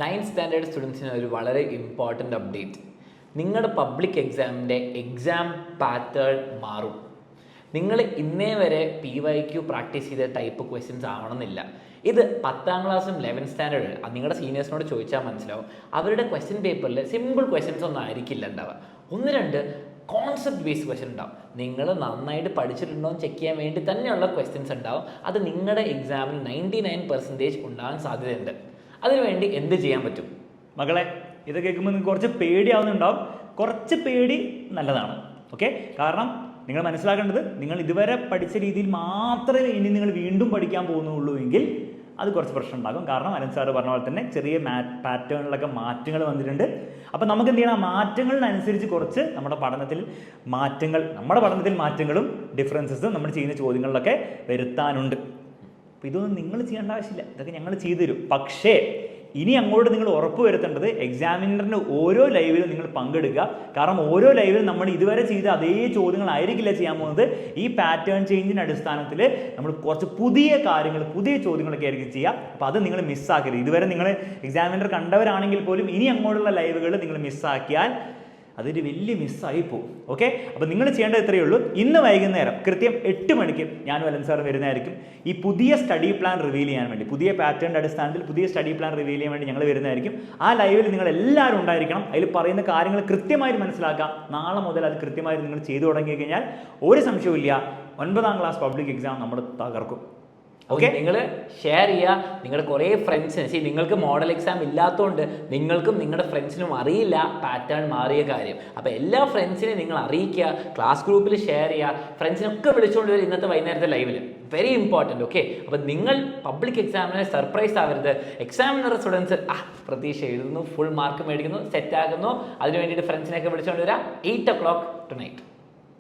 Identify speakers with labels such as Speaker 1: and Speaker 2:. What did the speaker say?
Speaker 1: 9th standard സ്റ്റുഡൻസിന് ഒരു വളരെ ഇമ്പോർട്ടൻ്റ് അപ്ഡേറ്റ്. നിങ്ങളുടെ പബ്ലിക് എക്സാമിൻ്റെ എക്സാം പാറ്റേൺ മാറും. നിങ്ങൾ ഇന്നേ വരെ PYQ പ്രാക്ടീസ് ചെയ്ത ടൈപ്പ് ക്വസ്റ്റ്യൻസ് ആവണമെന്നില്ല. ഇത് 10ാം ക്ലാസ്സും 11th സ്റ്റാൻഡേർഡ് നിങ്ങളുടെ സീനിയേഴ്സിനോട് ചോദിച്ചാൽ മനസ്സിലാവും. അവരുടെ ക്വസ്റ്റ്യൻ പേപ്പറിൽ സിമ്പിൾ ക്വസ്റ്റ്യൻസ് ഒന്നും ആയിരിക്കില്ല ഉണ്ടാവുക. 1-2 കോൺസെപ്റ്റ് ബേസ്ഡ് ക്വസ്റ്റ്യൻ ഉണ്ടാവും. നിങ്ങൾ നന്നായിട്ട് പഠിച്ചിട്ടുണ്ടോ എന്ന് ചെക്ക് ചെയ്യാൻ വേണ്ടി തന്നെയുള്ള ക്വസ്റ്റ്യൻസ് ഉണ്ടാവും. അത് നിങ്ങളുടെ എക്സാമിൽ 99% ഉണ്ടാകാൻ സാധ്യതയുണ്ട്. അതിനുവേണ്ടി എന്ത് ചെയ്യാൻ പറ്റും?
Speaker 2: മകളെ, ഇത് കേൾക്കുമ്പോൾ നിങ്ങൾക്ക് കുറച്ച് പേടിയാവുന്നുണ്ടാവും. കുറച്ച് പേടി നല്ലതാണ്. ഓക്കെ, കാരണം നിങ്ങൾ മനസ്സിലാക്കേണ്ടത്, നിങ്ങൾ ഇതുവരെ പഠിച്ച രീതിയിൽ മാത്രമേ ഇനി നിങ്ങൾ വീണ്ടും പഠിക്കാൻ പോകുന്നുള്ളൂ എങ്കിൽ അത് കുറച്ച് പ്രശ്നം ഉണ്ടാകും. കാരണം അനന്ത് സാറ് പറഞ്ഞ പോലെ തന്നെ ചെറിയ പാറ്റേണിലൊക്കെ മാറ്റങ്ങൾ വന്നിട്ടുണ്ട്. അപ്പം നമുക്ക് എന്ത് ചെയ്യണം? മാറ്റങ്ങളിനനുസരിച്ച് കുറച്ച് നമ്മുടെ പഠനത്തിൽ മാറ്റങ്ങളും ഡിഫറൻസസും നമ്മൾ ചെയ്യുന്ന ചോദ്യങ്ങളിലൊക്കെ വരുത്താനുണ്ട്. അപ്പോൾ ഇതൊന്നും നിങ്ങൾ ചെയ്യേണ്ട ആവശ്യമില്ല, ഇതൊക്കെ ഞങ്ങൾ ചെയ്തു തരും. പക്ഷേ ഇനി അങ്ങോട്ട് നിങ്ങൾ ഉറപ്പ് വരുത്തേണ്ടത് എക്സാമിനറിൻ്റെ ഓരോ ലൈവിലും നിങ്ങൾ പങ്കെടുക്കുക. കാരണം ഓരോ ലൈവിലും നമ്മൾ ഇതുവരെ ചെയ്ത അതേ ചോദ്യങ്ങളായിരിക്കില്ല ചെയ്യാൻ പോകുന്നത്. ഈ പാറ്റേൺ ചേഞ്ചിൻ്റെ അടിസ്ഥാനത്തിൽ നമ്മൾ കുറച്ച് പുതിയ ചോദ്യങ്ങളൊക്കെ ആയിരിക്കും ചെയ്യുക. അപ്പോൾ അത് നിങ്ങൾ മിസ്സാക്കരുത്. ഇതുവരെ നിങ്ങൾ എക്സാമിനർ കണ്ടവരാണെങ്കിൽ പോലും ഇനി അങ്ങോട്ടുള്ള ലൈവുകൾ നിങ്ങൾ മിസ്സാക്കിയാൽ അതൊരു വലിയ മിസ്സായി പോകും. ഓക്കെ, അപ്പോൾ നിങ്ങൾ ചെയ്യേണ്ടത് ഇത്രയേ ഉള്ളൂ. ഇന്ന് വൈകുന്നേരം കൃത്യം 8 മണിക്ക് ഞാനും അലൻ സാർ വരുന്നതായിരിക്കും. ഈ പുതിയ സ്റ്റഡി പ്ലാൻ റിവീൽ ചെയ്യാൻ വേണ്ടി, പുതിയ പാറ്റേണിൻ്റെ അടിസ്ഥാനത്തിൽ പുതിയ സ്റ്റഡി പ്ലാൻ റിവീൽ ചെയ്യാൻ വേണ്ടി ഞങ്ങൾ വരുന്നതായിരിക്കും. ആ ലൈവിൽ നിങ്ങൾ എല്ലാവരും ഉണ്ടായിരിക്കണം. അതിൽ പറയുന്ന കാര്യങ്ങൾ കൃത്യമായി മനസ്സിലാക്കാം. നാളെ മുതൽ അത് കൃത്യമായി നിങ്ങൾ ചെയ്തു തുടങ്ങി കഴിഞ്ഞാൽ ഒരു സംശയവുമില്ല, 9ാം ക്ലാസ് പബ്ലിക് എക്സാം നമ്മൾ തകർക്കും.
Speaker 1: ഓക്കെ, നിങ്ങൾ ഷെയർ ചെയ്യുക. നിങ്ങളുടെ കുറേ ഫ്രണ്ട്സിന്, നിങ്ങൾക്ക് മോഡൽ എക്സാം ഇല്ലാത്തതുകൊണ്ട് നിങ്ങൾക്കും നിങ്ങളുടെ ഫ്രണ്ട്സിനും അറിയില്ല പാറ്റേൺ മാറിയ കാര്യം. അപ്പോൾ എല്ലാ ഫ്രണ്ട്സിനെയും നിങ്ങൾ അറിയിക്കുക, ക്ലാസ് ഗ്രൂപ്പിൽ ഷെയർ ചെയ്യുക, ഫ്രണ്ട്സിനൊക്കെ വിളിച്ചുകൊണ്ട് വരും ഇന്നത്തെ വൈകുന്നേരത്തെ ലൈവിൽ. Very important. ഓക്കെ, അപ്പോൾ നിങ്ങൾ പബ്ലിക് എക്സാമിന് സർപ്രൈസ് ആവരുത്. എക്സാമിനർ സ്റ്റുഡൻസ് പ്രതീക്ഷ എഴുതുന്നു, ഫുൾ മാർക്ക് മേടിക്കുന്നു, സെറ്റ് ആകുന്നു, അതിന് വേണ്ടിയിട്ട് ഫ്രണ്ട്സിനെയൊക്കെ വിളിച്ചുകൊണ്ട് വരിക. 8 o'clock tonight.